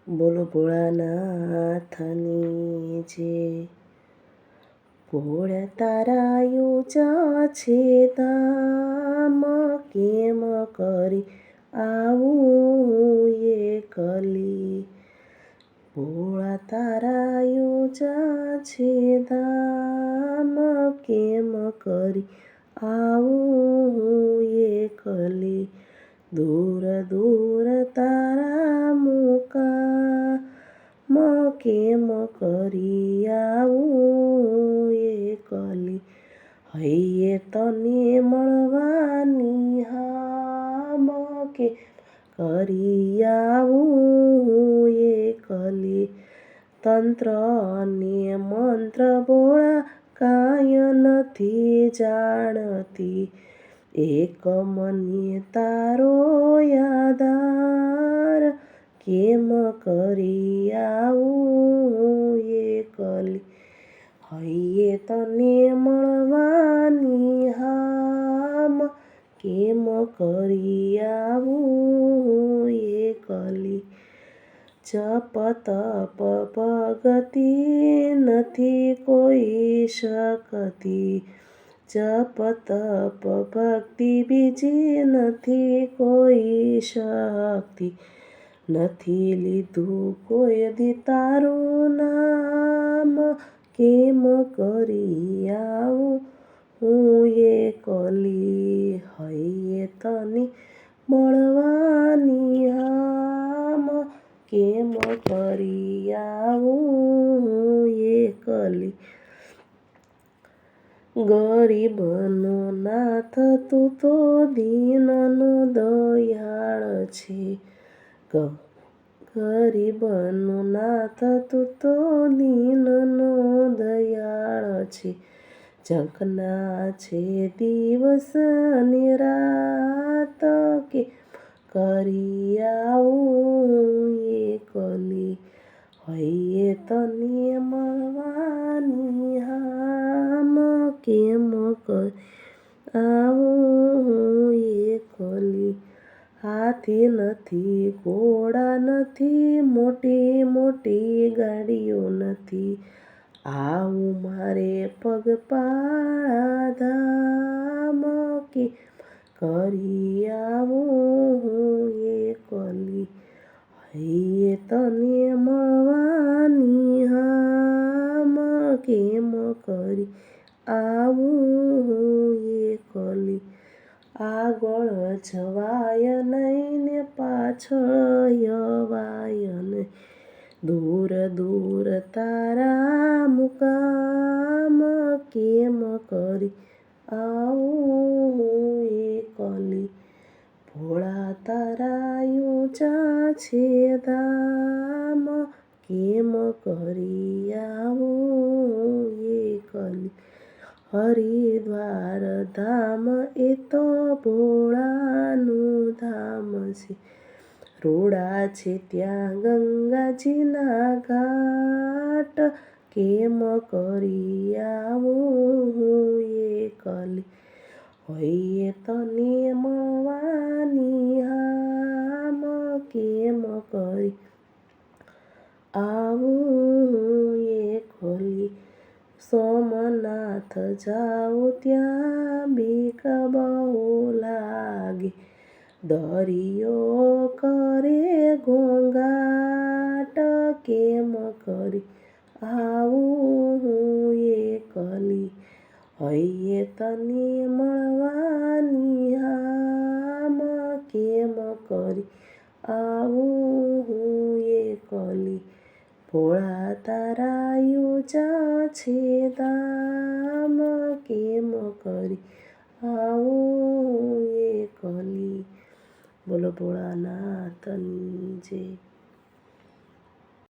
બોલો ભોળાનાથની જે ભોળ તારા ઊંચા છે ધામ કેમ કરી આવું એકલી ભોળા તારા ઊંચા છે ધામ કેમ કરી આવું એકલી દૂર દૂર તારા મુકામ કેમ કરી આવું એકલી હૈયે તને મળવાની હામ કે કરી આવું એકલી તંત્ર ને મંત્ર ભોળા કાંઈ નથી જાણતી એક મને તારો આધાર કેમ કરી આવું એકલી હૈયે તને મળવાની હામ કેમ કરી આવું એકલી જપ તપ ભગતિ નથી કોઈ શકતી જપ તપ ભક્તિ બીજી નથી કોઈ શક્તિ નથી લીધું કોઈ દી તારું નામ કેમ કરી આવું હું એકલી હૈયે તને મળવાની હામ કેમ કરી આવું એકલી ગરીબનો નાથ તું તો દીનનો દયાળ છે ગરીબનો નાથ તું તો દીનનો દયાળ છે જગના છે દિવસ ને રાત કે કરી આવું એકલી હૈયે તને મળવાની હામ કેમ કરી આવું એકલી હાથી નથી ઘોડા નથી મોટી મોટી ગાડીઓ નથી આવું મારે પગપાળા ધામ કે કરી આવું એકલી હૈયે તને મળવાની હામ કેમ કરી આવું એકલી આગળ જવાય નહીં ને પાછળ યવાય નહીં દૂર દૂર તારા મુકામ કેમ કરી આવું એકલી ભોળા તારા ઊંચા છે ધામ કેમ કરી આવું એકલી હરિદ્વાર ધામ એ તો ભોળાનું ધામ છે રોડા છે ત્યાં ગંગાજીના ઘાટ કેમ કરી આવું એકલી હૈયે તને મળવાની હામ કેમ કરી આવું એકલી સોમનાથ જાઉં ત્યાં બીક બહુ લાગે દરિયો કરે ઘોંઘાટ કેમ કરી આવું એકલી હૈયે તને મળવાની હામ કેમ કરી આવું એકલી ભોળા તારા ઊંચા છે ધામ કેમ કરી આવું એકલી બોલો ભોળાનાથની જય